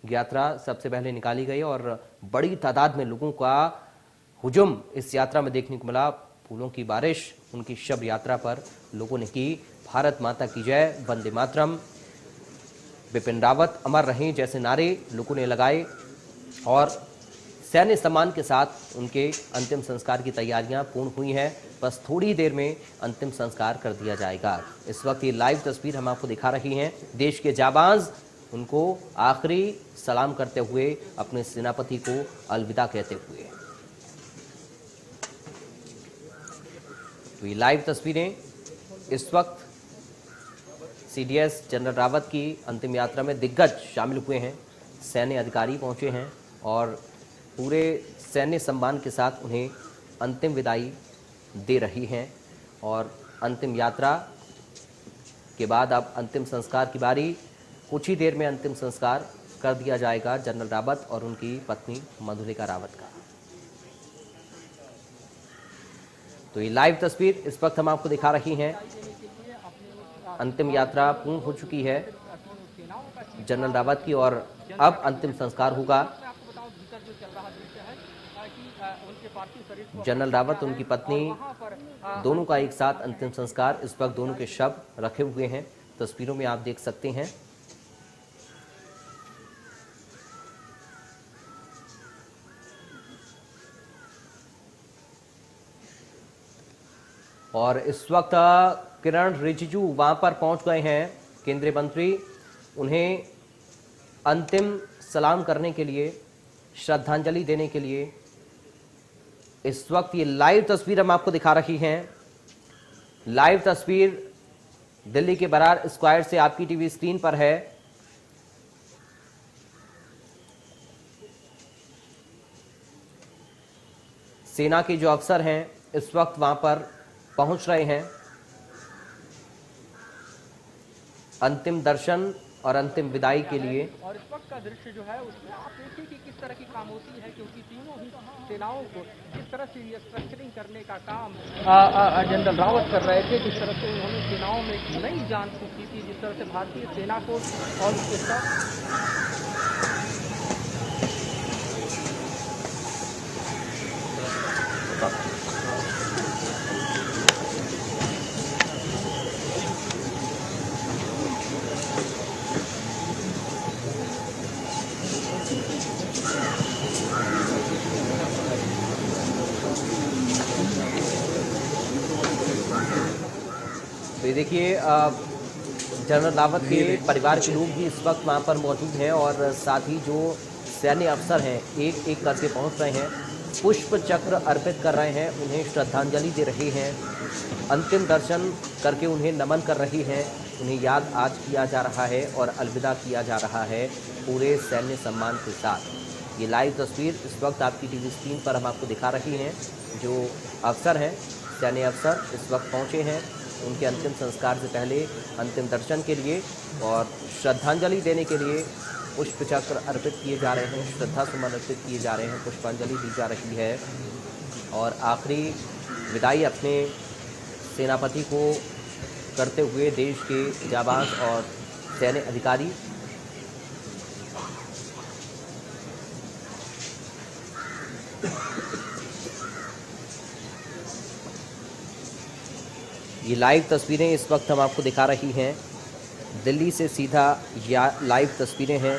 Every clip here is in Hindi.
यात्रा सबसे पहले निकाली गई और बड़ी तादाद में लोगों का हुजूम इस यात्रा में देखने को मिला। फूलों की बारिश उनकी शव यात्रा पर लोगों ने की। भारत माता की जय, वंदे मातरम, बिपिन रावत अमर रहें जैसे नारे लोगों ने लगाए और सैन्य सम्मान के साथ उनके अंतिम संस्कार की तैयारियां पूर्ण हुई हैं। बस थोड़ी देर में अंतिम संस्कार कर दिया जाएगा। इस वक्त ये लाइव तस्वीर हम आपको दिखा रही हैं। देश के जाबाज उनको आखिरी सलाम करते हुए अपने सेनापति को अलविदा कहते हुए। तो ये लाइव तस्वीरें इस वक्त सीडीएस जनरल रावत की अंतिम यात्रा में दिग्गज शामिल हुए हैं। सैन्य अधिकारी पहुंचे हैं और पूरे सैन्य सम्मान के साथ उन्हें अंतिम विदाई दे रही हैं। और अंतिम यात्रा के बाद अब अंतिम संस्कार की बारी। कुछ ही देर में अंतिम संस्कार कर दिया जाएगा जनरल रावत और उनकी पत्नी मधुलिका रावत का। तो ये लाइव तस्वीर इस वक्त हम आपको दिखा रही हैं। अंतिम यात्रा पूर्ण हो चुकी है जनरल रावत की और अब अंतिम संस्कार होगा। जनरल रावत उनकी पत्नी दोनों का एक साथ अंतिम संस्कार। इस वक्त दोनों के शव रखे हुए हैं, तस्वीरों में आप देख सकते हैं। और इस वक्त किरण रिजिजू वहां पर पहुंच गए हैं, केंद्रीय मंत्री। उन्हें अंतिम सलाम करने के लिए, श्रद्धांजलि देने के लिए इस वक्त ये लाइव तस्वीर हम आपको दिखा रही हैं। लाइव तस्वीर दिल्ली के बरार स्क्वायर से आपकी टीवी स्क्रीन पर है। सेना के जो अफसर हैं इस वक्त वहां पर पहुंच रहे हैं। अंतिम दर्शन और अंतिम विदाई के लिए। और इस वक्त का दृश्य जो है उसमें आप देखिए कि किस तरह की खामोशी है, क्योंकि तीनों ही सेनाओं को किस तरह से ये स्ट्रक्चरिंग करने का काम जनरल रावत कर रहे थे। जिस तरह से उन्होंने सेनाओं में एक नई जान फूंकी थी, जिस तरह से भारतीय सेना को और उसके साथ तो ये देखिए जनरल रावत के परिवार के लोग भी इस वक्त वहाँ पर मौजूद हैं और साथ ही जो सैन्य अफसर हैं एक एक करके पहुँच रहे हैं, पुष्प चक्र अर्पित कर रहे हैं, उन्हें श्रद्धांजलि दे रहे हैं, अंतिम दर्शन करके उन्हें नमन कर रही हैं। उन्हें याद आज किया जा रहा है और अलविदा किया जा रहा है पूरे सैन्य सम्मान के साथ। ये लाइव तस्वीर इस वक्त आपकी टीवी स्क्रीन पर हम आपको दिखा रही हैं। जो अफसर हैं, सैन्य अफसर इस वक्त पहुँचे हैं उनके अंतिम संस्कार से पहले अंतिम दर्शन के लिए और श्रद्धांजलि देने के लिए पुष्प चक्र अर्पित किए जा रहे हैं, श्रद्धा सुमन अर्पित किए जा रहे हैं, पुष्पांजलि दी जा रही है और आखिरी विदाई अपने सेनापति को करते हुए देश के जाबाज और सैन्य अधिकारी ये लाइव तस्वीरें इस वक्त हम आपको दिखा रही हैं। दिल्ली से सीधा या लाइव तस्वीरें हैं।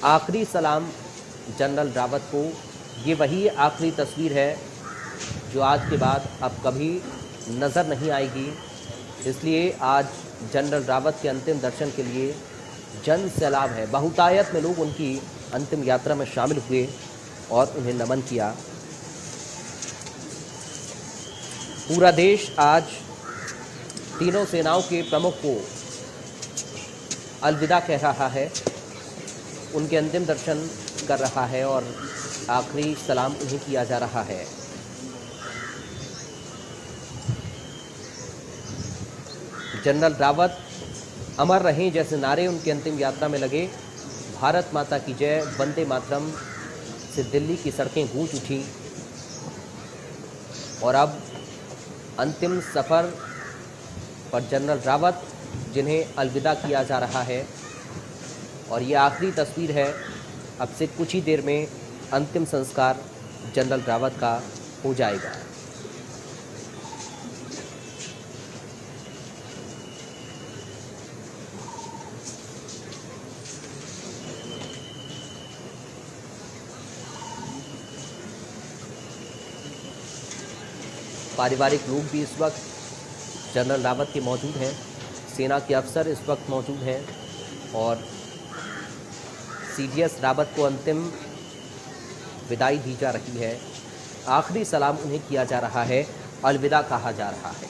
आखिरी सलाम जनरल रावत को। ये वही आखिरी तस्वीर है जो आज के बाद अब कभी नज़र नहीं आएगी। इसलिए आज जनरल रावत के अंतिम दर्शन के लिए जन सैलाब है। बहुतायत में लोग उनकी अंतिम यात्रा में शामिल हुए और उन्हें नमन किया। पूरा देश आज तीनों सेनाओं के प्रमुख को अलविदा कह रहा है, उनके अंतिम दर्शन कर रहा है और आखिरी सलाम उन्हें किया जा रहा है। जनरल रावत अमर रहें जैसे नारे उनकी अंतिम यात्रा में लगे। भारत माता की जय, वंदे मातरम से दिल्ली की सड़कें गूंज उठी और अब अंतिम सफ़र पर जनरल रावत जिन्हें अलविदा किया जा रहा है और ये आखिरी तस्वीर है। अब से कुछ ही देर में अंतिम संस्कार जनरल रावत का हो जाएगा। पारिवारिक लोग भी इस वक्त जनरल रावत के मौजूद हैं, सेना के अफसर इस वक्त मौजूद हैं और सीडीएस रावत को अंतिम विदाई दी जा रही है। आखिरी सलाम उन्हें किया जा रहा है, अलविदा कहा जा रहा है।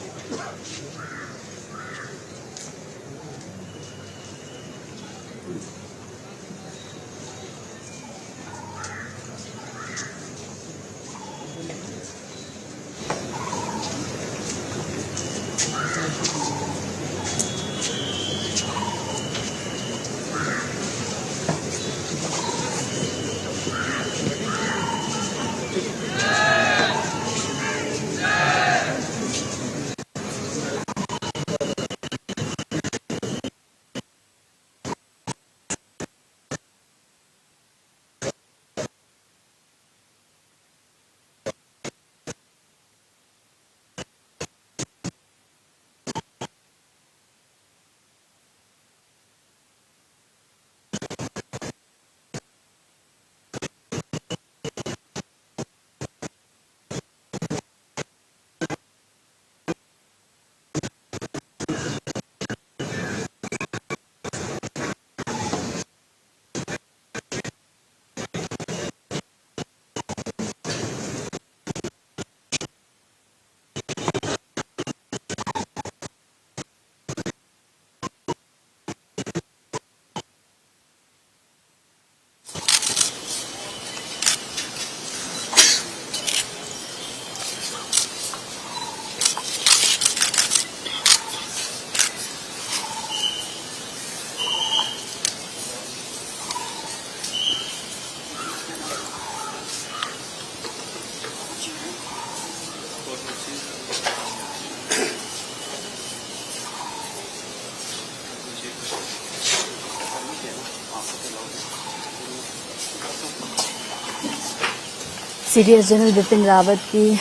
सीडीएस जनरल बिपिन रावत की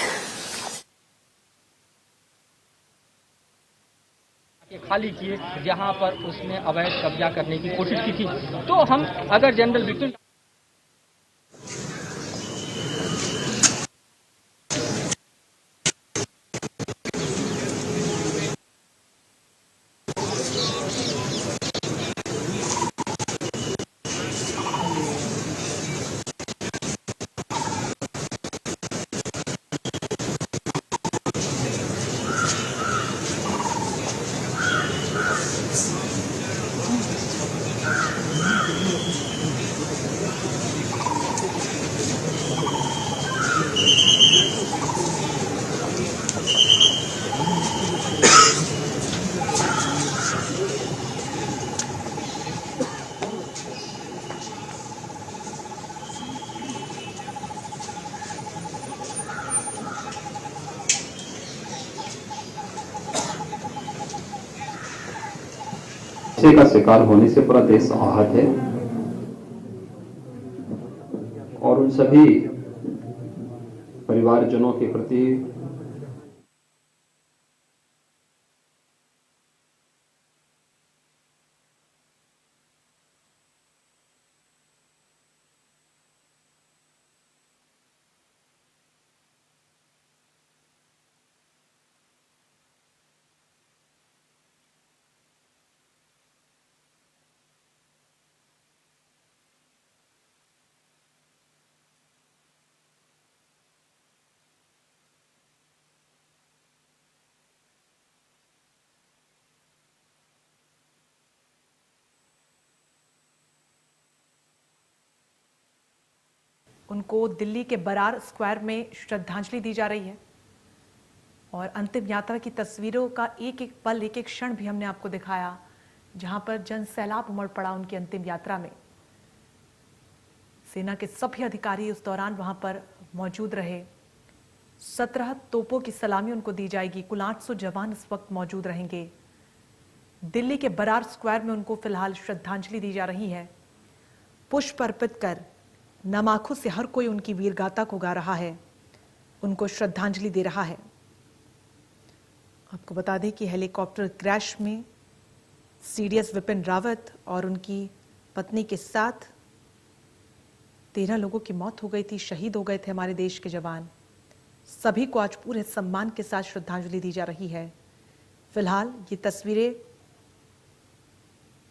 खाली किए जहां पर उसने अवैध कब्जा करने की कोशिश की थी। तो हम अगर जनरल बिपिन का शिकार होने से पूरा देश आहत है और उन सभी परिवारजनों के प्रति उनको दिल्ली के बरार स्क्वायर में श्रद्धांजलि दी जा रही है और अंतिम यात्रा की तस्वीरों का एक एक पल, एक एक क्षण भी हमने आपको दिखाया, जहां पर जन सैलाब उमड़ पड़ा उनकी अंतिम यात्रा में। सेना के सभी अधिकारी उस दौरान वहां पर मौजूद रहे। 17 तोपों की सलामी उनको दी जाएगी। कुल 800 जवान इस वक्त मौजूद रहेंगे। दिल्ली के बरार स्क्वायर में उनको फिलहाल श्रद्धांजलि दी जा रही है। पुष्प अर्पित कर नम आंखों से हर कोई उनकी वीरगाथा को गा रहा है, उनको श्रद्धांजलि दे रहा है। आपको बता दें कि हेलीकॉप्टर क्रैश में सीडीएस विपिन रावत और उनकी पत्नी के साथ 13 लोगों की मौत हो गई थी, शहीद हो गए थे हमारे देश के जवान। सभी को आज पूरे सम्मान के साथ श्रद्धांजलि दी जा रही है। फिलहाल ये तस्वीरें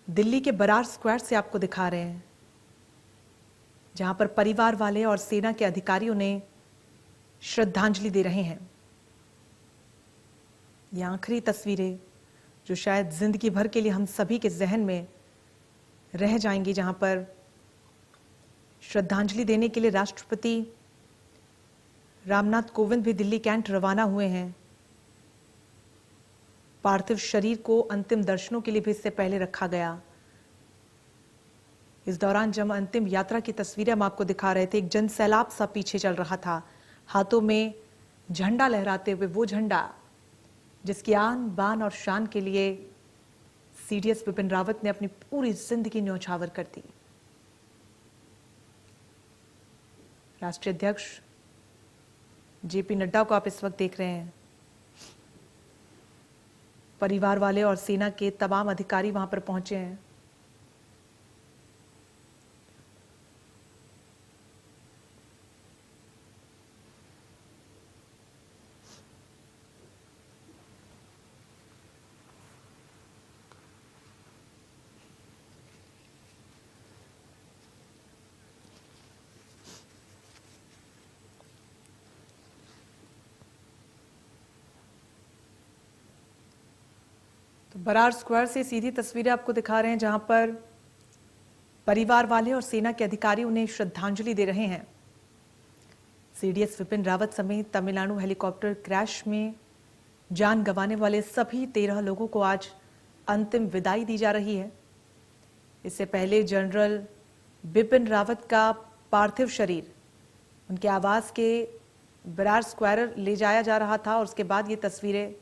दिल्ली के बरार स्क्वायर से आपको दिखा रहे हैं, जहां पर परिवार वाले और सेना के अधिकारी उन्हें श्रद्धांजलि दे रहे हैं। ये आखिरी तस्वीरें जो शायद जिंदगी भर के लिए हम सभी के जहन में रह जाएंगी, जहां पर श्रद्धांजलि देने के लिए राष्ट्रपति रामनाथ कोविंद भी दिल्ली कैंट रवाना हुए हैं। पार्थिव शरीर को अंतिम दर्शनों के लिए भी इससे पहले रखा गया। इस दौरान जब अंतिम यात्रा की तस्वीरें हम आपको दिखा रहे थे, एक जन सैलाब सा पीछे चल रहा था, हाथों में झंडा लहराते हुए, वो झंडा जिसकी आन बान और शान के लिए सीडीएस विपिन रावत ने अपनी पूरी जिंदगी न्यौछावर कर दी। राष्ट्रीय अध्यक्ष जेपी नड्डा को आप इस वक्त देख रहे हैं। परिवार वाले और सेना के तमाम अधिकारी वहां पर पहुंचे हैं। तो बरार स्क्वायर से सीधी तस्वीरें आपको दिखा रहे हैं, जहां पर परिवार वाले और सेना के अधिकारी उन्हें श्रद्धांजलि दे रहे हैं। सीडीएस विपिन रावत समेत तमिलनाडु हेलीकॉप्टर क्रैश में जान गंवाने वाले सभी 13 लोगों को आज अंतिम विदाई दी जा रही है। इससे पहले जनरल बिपिन रावत का पार्थिव शरीर उनके आवास के बरार स्क्वायर ले जाया जा रहा था और उसके बाद ये तस्वीरें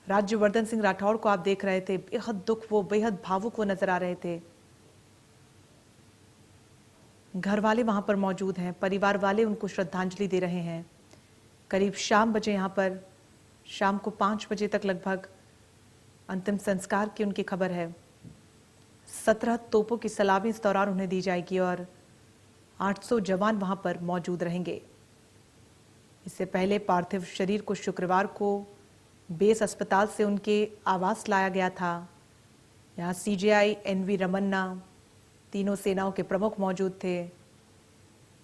राज्यवर्धन सिंह राठौड़ को आप देख रहे थे। बेहद दुख, वो बेहद भावुक वो नजर आ रहे थे। घर वाले वहां पर मौजूद हैं, परिवार वाले उनको श्रद्धांजलि दे रहे हैं। करीब शाम बजे यहाँ पर शाम को 5 बजे तक लगभग अंतिम संस्कार की उनकी खबर है। 17 तोपों की सलामी इस दौरान उन्हें दी जाएगी और 800 जवान वहां पर मौजूद रहेंगे। इससे पहले पार्थिव शरीर को शुक्रवार को बेस अस्पताल से उनके आवास लाया गया था। यहाँ सीजेआई एनवी रमन्ना, तीनों सेनाओं के प्रमुख मौजूद थे।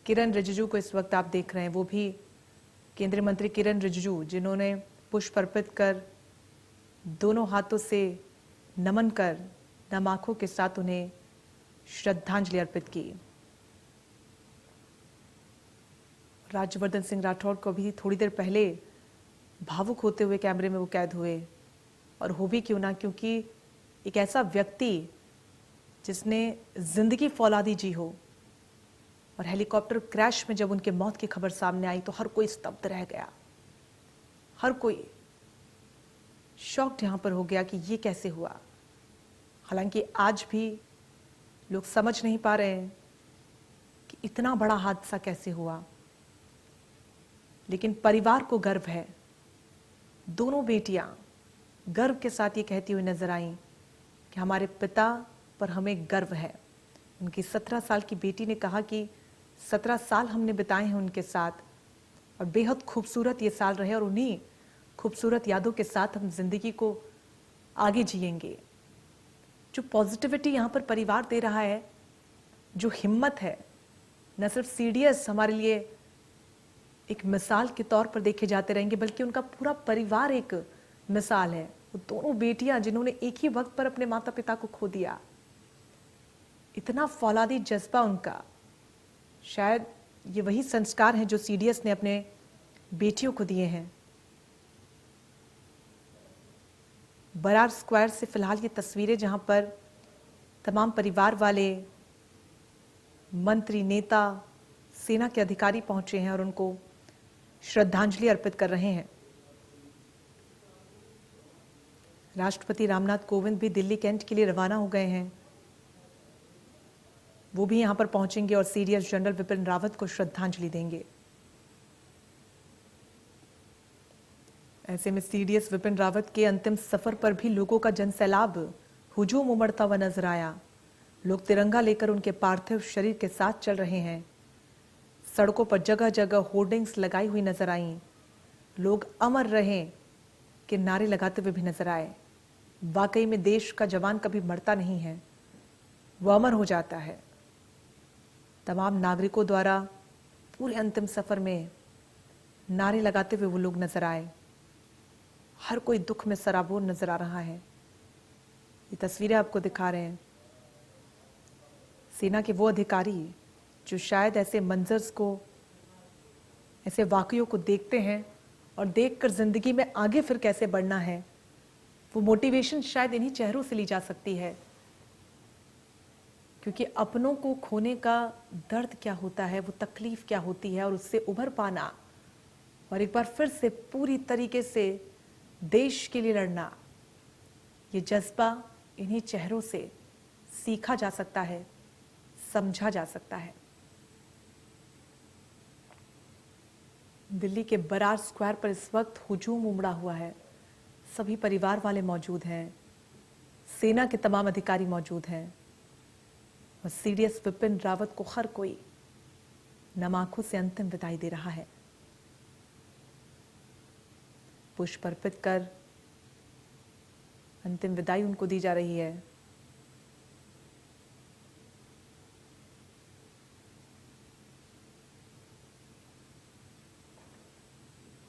किरण रिजिजू को इस वक्त आप देख रहे हैं, वो भी केंद्रीय मंत्री किरण रिजिजू, जिन्होंने पुष्प अर्पित कर दोनों हाथों से नमन कर नम आंखों के साथ उन्हें श्रद्धांजलि अर्पित की। राज्यवर्धन सिंह राठौड़ को भी थोड़ी देर पहले भावुक होते हुए कैमरे में वो कैद हुए, और हो भी क्यों ना, क्योंकि एक ऐसा व्यक्ति जिसने जिंदगी फौलादी जी हो, और हेलीकॉप्टर क्रैश में जब उनके मौत की खबर सामने आई तो हर कोई स्तब्ध रह गया। हर कोई शॉक्ड यहां पर हो गया कि ये कैसे हुआ। हालांकि आज भी लोग समझ नहीं पा रहे हैं कि इतना बड़ा हादसा कैसे हुआ, लेकिन परिवार को गर्व है। दोनों बेटियां गर्व के साथ ये कहती हुई नजर आईं कि हमारे पिता पर हमें गर्व है। उनकी 17 साल की बेटी ने कहा कि 17 साल हमने बिताए हैं उनके साथ, और बेहद खूबसूरत ये साल रहे, और उन्हीं खूबसूरत यादों के साथ हम जिंदगी को आगे जिएंगे। जो पॉजिटिविटी यहाँ पर परिवार दे रहा है, जो हिम्मत है, न सिर्फ सीडीएस हमारे लिए एक मिसाल के तौर पर देखे जाते रहेंगे, बल्कि उनका पूरा परिवार एक मिसाल है। वो दोनों बेटियां जिन्होंने एक ही वक्त पर अपने माता पिता को खो दिया, इतना फौलादी जज्बा उनका, शायद ये वही संस्कार हैं जो सीडीएस ने अपने बेटियों को दिए हैं। बरार स्क्वायर से फिलहाल ये तस्वीरें, जहां पर तमाम परिवार वाले, मंत्री, नेता, सेना के अधिकारी पहुंचे हैं और उनको श्रद्धांजलि अर्पित कर रहे हैं। राष्ट्रपति रामनाथ कोविंद भी दिल्ली कैंट के लिए रवाना हो गए हैं। वो भी यहाँ पर पहुंचेंगे और सीडीएस जनरल विपिन रावत को श्रद्धांजलि देंगे। ऐसे में सीडीएस विपिन रावत के अंतिम सफर पर भी लोगों का जनसैलाब हुजूम उमड़ता हुआ नजर आया। लोग तिरंगा लेकर उनके पार्थिव शरीर के साथ चल रहे हैं। सड़कों पर जगह जगह होर्डिंग्स लगाई हुई नजर आईं। लोग अमर रहें के नारे लगाते हुए भी नजर आए। वाकई में देश का जवान कभी मरता नहीं है, वो अमर हो जाता है। तमाम नागरिकों द्वारा पूरे अंतिम सफर में नारे लगाते हुए वो लोग नजर आए। हर कोई दुख में सराबोर नजर आ रहा है। ये तस्वीरें आपको दिखा रहे हैं। सेना के वो अधिकारी जो शायद ऐसे मंजर्स को, ऐसे वाकयों को देखते हैं और देखकर जिंदगी में आगे फिर कैसे बढ़ना है, वो मोटिवेशन शायद इन्हीं चेहरों से ली जा सकती है। क्योंकि अपनों को खोने का दर्द क्या होता है, वो तकलीफ क्या होती है, और उससे उभर पाना और एक बार फिर से पूरी तरीके से देश के लिए लड़ना, ये जज्बा इन्हीं चेहरों से सीखा जा सकता है, समझा जा सकता है। दिल्ली के बरार स्क्वायर पर इस वक्त हुजूम उमड़ा हुआ है। सभी परिवार वाले मौजूद हैं, सेना के तमाम अधिकारी मौजूद हैं और सीडीएस विपिन रावत को हर कोई नम आंखों से अंतिम विदाई दे रहा है। पुष्प अर्पित कर अंतिम विदाई उनको दी जा रही है।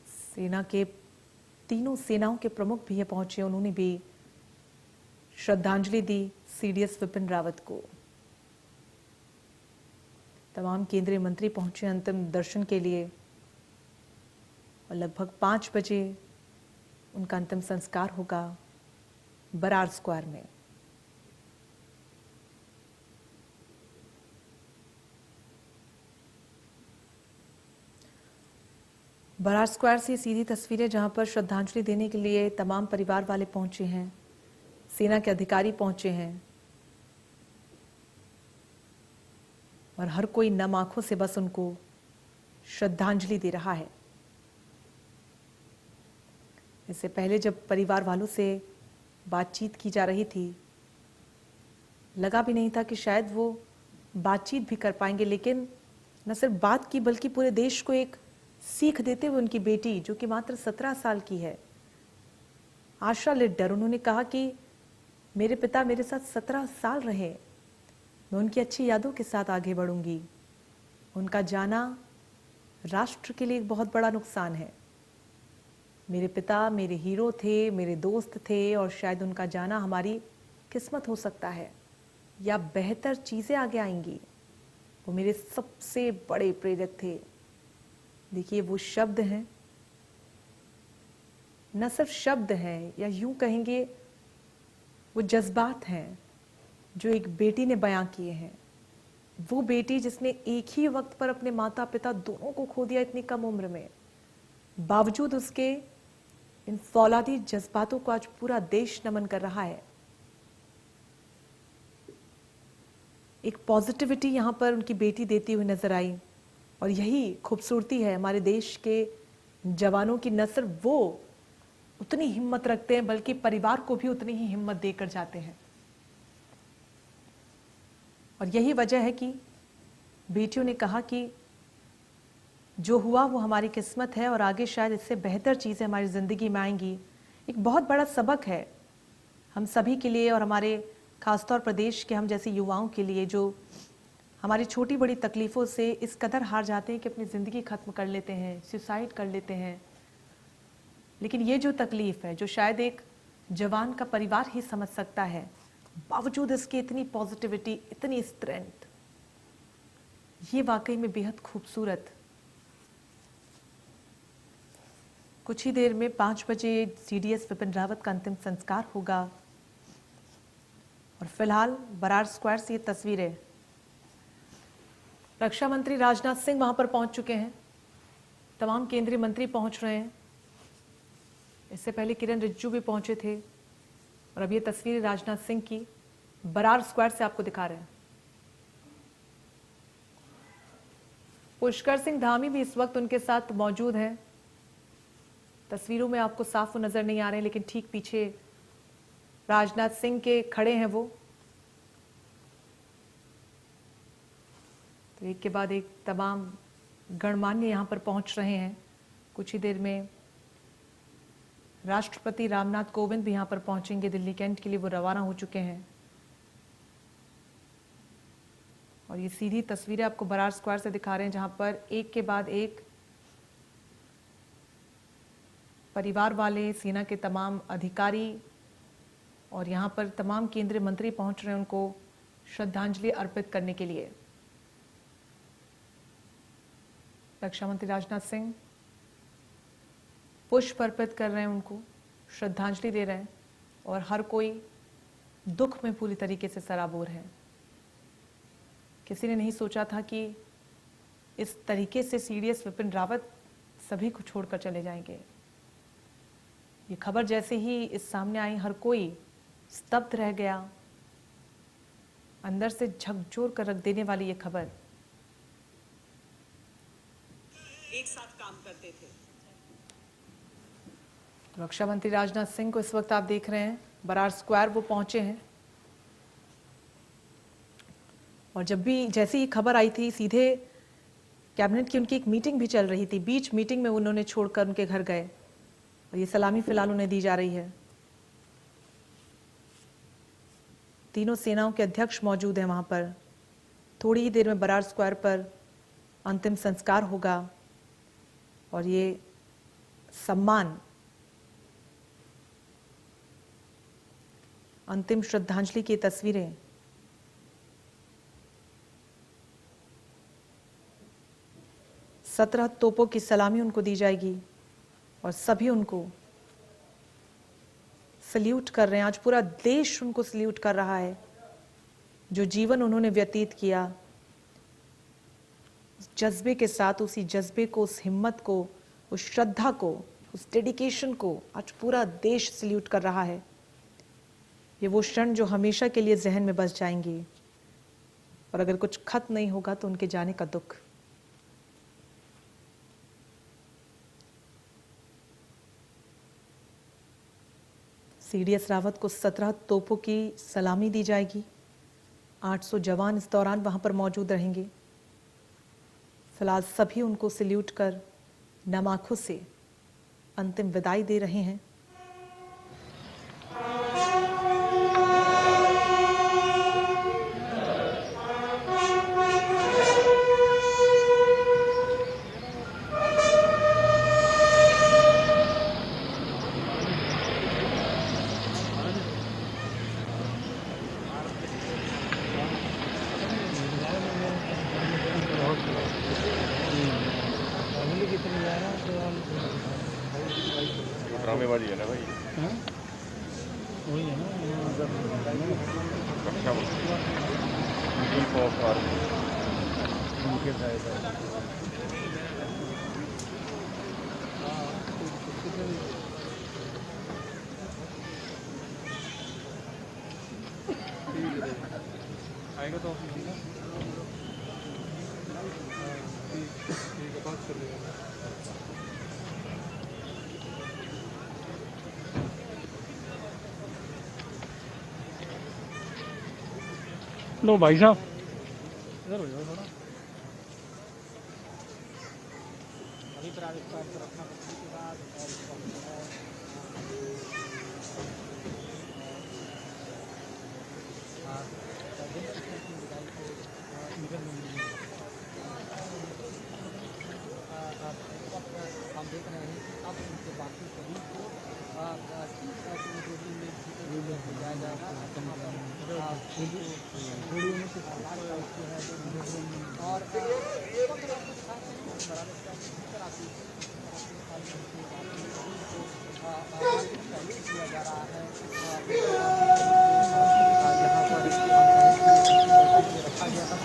सेना के तीनों सेनाओं के प्रमुख भी ये पहुंचे, उन्होंने भी श्रद्धांजलि दी सीडीएस विपिन रावत को। तमाम केंद्रीय मंत्री पहुंचे अंतिम दर्शन के लिए और लगभग 5 बजे उनका अंतिम संस्कार होगा बरार स्क्वायर में। बरार स्क्वायर से सीधी तस्वीरें जहां पर श्रद्धांजलि देने के लिए तमाम परिवार वाले पहुंचे हैं, सेना के अधिकारी पहुंचे हैं और हर कोई नम आंखों से बस उनको श्रद्धांजलि दे रहा है। इससे पहले जब परिवार वालों से बातचीत की जा रही थी, लगा भी नहीं था कि शायद वो बातचीत भी कर पाएंगे, लेकिन न सिर्फ बात की बल्कि पूरे देश को एक सीख देते हुए उनकी बेटी, जो कि मात्र 17 साल की है, आशा लिड्डर, उन्होंने कहा कि मेरे पिता मेरे साथ 17 साल रहे, मैं उनकी अच्छी यादों के साथ आगे बढ़ूंगी। उनका जाना राष्ट्र के लिए एक बहुत बड़ा नुकसान है। मेरे पिता मेरे हीरो थे, मेरे दोस्त थे और शायद उनका जाना हमारी किस्मत हो सकता है या बेहतर चीज़ें आगे आएंगी। वो मेरे सबसे बड़े प्रेरक थे। देखिए, वो शब्द हैं, न सिर्फ शब्द हैं या यूं कहेंगे वो जज्बात हैं जो एक बेटी ने बयां किए हैं। वो बेटी जिसने एक ही वक्त पर अपने माता पिता दोनों को खो दिया इतनी कम उम्र में, बावजूद उसके इन फौलादी जज्बातों को आज पूरा देश नमन कर रहा है। एक पॉजिटिविटी यहां पर उनकी बेटी देती हुई नजर आई और यही खूबसूरती है हमारे देश के जवानों की। न सिर्फ वो उतनी हिम्मत रखते हैं बल्कि परिवार को भी उतनी ही हिम्मत देकर जाते हैं और यही वजह है कि बेटियों ने कहा कि जो हुआ वो हमारी किस्मत है और आगे शायद इससे बेहतर चीज़ें हमारी ज़िंदगी में आएंगी। एक बहुत बड़ा सबक है हम सभी के लिए और हमारे खासतौर प्रदेश के हम जैसे युवाओं के लिए, जो हमारी छोटी बड़ी तकलीफ़ों से इस कदर हार जाते हैं कि अपनी ज़िंदगी ख़त्म कर लेते हैं, सुसाइड कर लेते हैं। लेकिन ये जो तकलीफ़ है, जो शायद एक जवान का परिवार ही समझ सकता है, बावजूद इसकी इतनी पॉजिटिविटी, इतनी स्ट्रेंथ, ये वाकई में बेहद खूबसूरत। कुछ ही देर में 5 बजे सीडीएस विपिन रावत का अंतिम संस्कार होगा और फिलहाल बरार स्क्वायर से ये तस्वीरें। रक्षा मंत्री राजनाथ सिंह वहां पर पहुंच चुके हैं, तमाम केंद्रीय मंत्री पहुंच रहे हैं। इससे पहले किरण रिजिजू भी पहुंचे थे और अब ये तस्वीरें राजनाथ सिंह की बरार स्क्वायर से आपको दिखा रहे हैं। पुष्कर सिंह धामी भी इस वक्त उनके साथ मौजूद हैं। तस्वीरों में आपको साफ वो नजर नहीं आ रहे हैं, लेकिन ठीक पीछे राजनाथ सिंह के खड़े हैं वो। तो एक के बाद एक तमाम गणमान्य यहां पर पहुंच रहे हैं। कुछ ही देर में राष्ट्रपति रामनाथ कोविंद भी यहां पर पहुंचेंगे। दिल्ली कैंट के लिए वो रवाना हो चुके हैं। और ये सीधी तस्वीरें आपको बरार स्क्वायर से दिखा रहे हैं, जहां पर एक के बाद एक परिवार वाले, सेना के तमाम अधिकारी और यहां पर तमाम केंद्रीय मंत्री पहुंच रहे हैं उनको श्रद्धांजलि अर्पित करने के लिए। रक्षा मंत्री राजनाथ सिंह पुष्प अर्पित कर रहे हैं, उनको श्रद्धांजलि दे रहे हैं और हर कोई दुख में पूरी तरीके से सराबोर है। किसी ने नहीं सोचा था कि इस तरीके से सीडीएस विपिन रावत सभी को छोड़कर चले जाएंगे। ये खबर जैसे ही इस सामने आई, हर कोई स्तब्ध रह गया। अंदर से झकझोर कर रख देने वाली ये खबर। एक साथ काम करते थे। रक्षा मंत्री राजनाथ सिंह को इस वक्त आप देख रहे हैं, बरार स्क्वायर वो पहुंचे हैं। और जब भी जैसे ही खबर आई थी, सीधे कैबिनेट की उनकी एक मीटिंग भी चल रही थी। बीच मीटिंग में उन्होंने छोड़कर उनके घर गए और ये सलामी फिलहाल उन्हें दी जा रही है। तीनों सेनाओं के अध्यक्ष मौजूद हैं वहां पर। थोड़ी ही देर में बरार स्क्वायर पर अंतिम संस्कार होगा और ये सम्मान, अंतिम श्रद्धांजलि की तस्वीरें सत्रह तोपों की सलामी उनको दी जाएगी और सभी उनको सल्यूट कर रहे हैं। आज पूरा देश उनको सल्यूट कर रहा है। जो जीवन उन्होंने व्यतीत किया, उस जज्बे के साथ, उसी जज्बे को, उस हिम्मत को, उस श्रद्धा को, उस डेडिकेशन को आज पूरा देश सल्यूट कर रहा है। ये वो क्षण जो हमेशा के लिए जहन में बस जाएंगी और अगर कुछ खत्म नहीं होगा तो उनके जाने का दुख। सीडीएस रावत को 17 तोपों की सलामी दी जाएगी। 800 जवान इस दौरान वहां पर मौजूद रहेंगे। फिलहाल सभी उनको सल्यूट कर नम आंखों से अंतिम विदाई दे रहे हैं। ड्रामेबाजी है ना भाई। वही है ना, रक्षा चीफ ऑफ आर्मी उनके साइड आएगा तो ऑफिस ना। ठीक है, बात कर लेंगे। लो भाई साहब, इधर हो जाओ थोड़ा। अभी प्राविष्कार पर अपना पत्नी के बाद हम देख रहे हैं कि अब उनके बाकी सभी को किया जा रहा है। यहाँ पर रखा गया था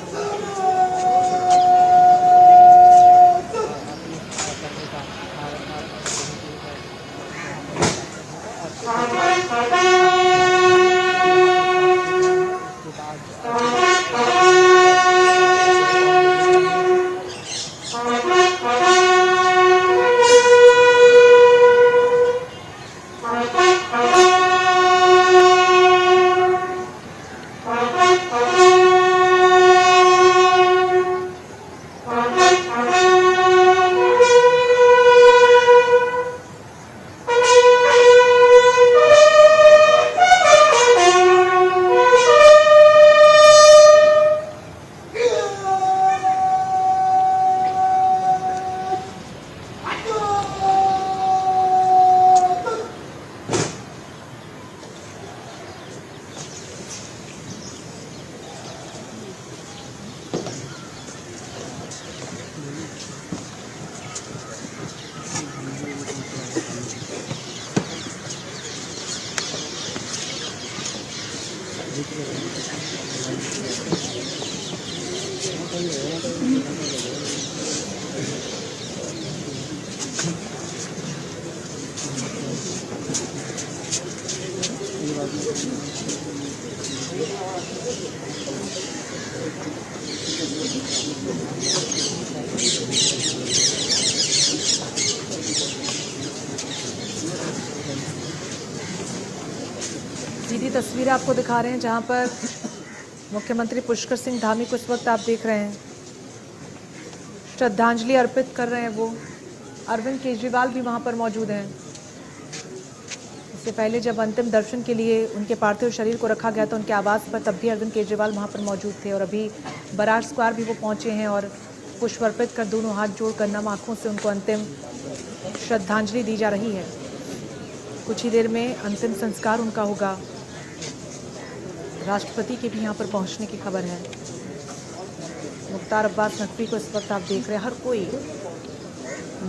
सीधी तस्वीरें आपको दिखा रहे हैं जहां पर मुख्यमंत्री पुष्कर सिंह धामी को इस वक्त आप देख रहे हैं श्रद्धांजलि अर्पित कर रहे हैं। वो अरविंद केजरीवाल भी वहां पर मौजूद हैं। इससे पहले जब अंतिम दर्शन के लिए उनके पार्थिव शरीर को रखा गया था उनके आवास पर, तब भी अरविंद केजरीवाल वहां पर मौजूद थे और अभी बरार स्क्वायर भी वो पहुंचे हैं और पुष्प अर्पित कर दोनों हाथ जोड़कर नम आंखों से उनको अंतिम श्रद्धांजलि दी जा रही है। कुछ ही देर में अंतिम संस्कार उनका होगा। राष्ट्रपति के भी यहाँ पर पहुँचने की खबर है। मुख्तार अब्बास नकवी को इस वक्त आप देख रहे हैं। हर कोई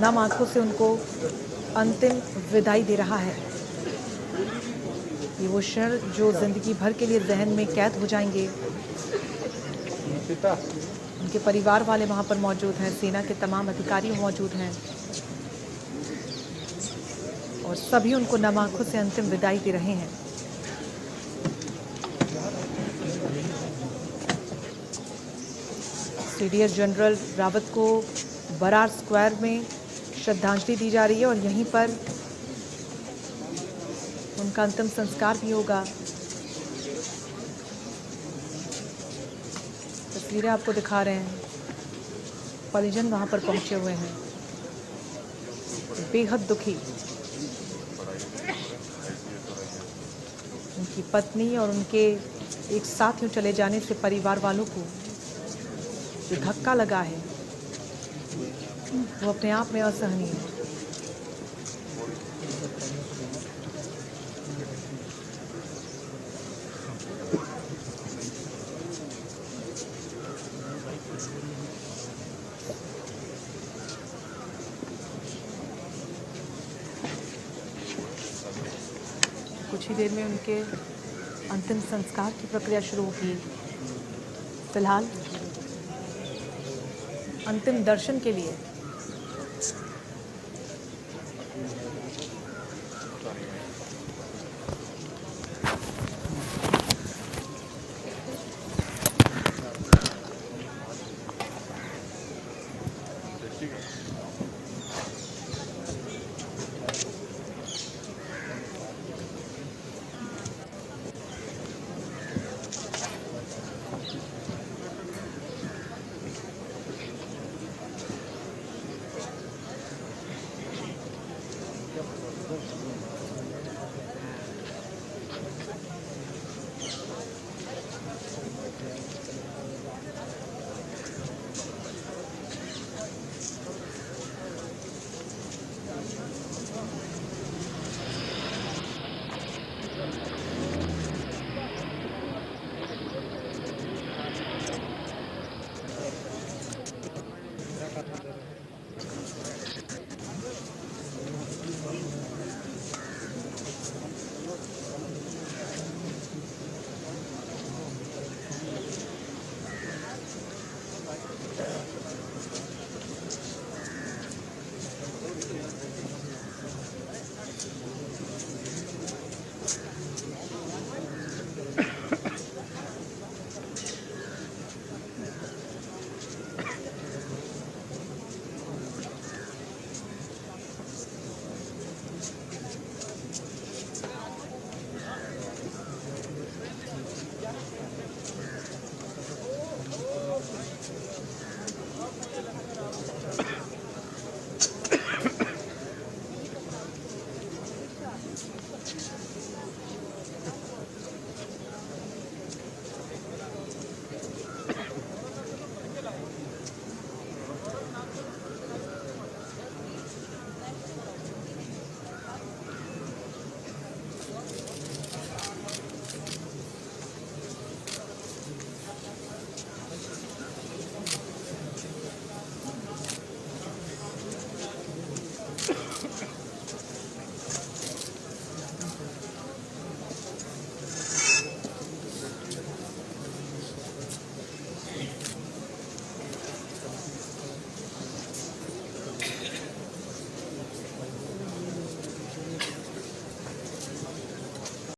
नम आंखों से उनको अंतिम विदाई दे रहा है। ये वो क्षण जो जिंदगी भर के लिए जहन में कैद हो जाएंगे। उनके परिवार वाले वहाँ पर मौजूद हैं, सेना के तमाम अधिकारी मौजूद हैं और सभी उनको नम आंखों से अंतिम विदाई दे रहे हैं। सीडीएस जनरल रावत को बरार स्क्वायर में श्रद्धांजलि दी जा रही है और यहीं पर उनका अंतिम संस्कार भी होगा। तस्वीरें आपको दिखा रहे हैं। परिजन वहां पर पहुंचे हुए हैं, बेहद दुखी। उनकी पत्नी और उनके एक साथ यूं चले जाने से परिवार वालों को जो धक्का लगा है वो अपने आप में असहनीय है। कुछ ही देर में उनके अंतिम संस्कार की प्रक्रिया शुरू होगी। फिलहाल अंतिम दर्शन के लिए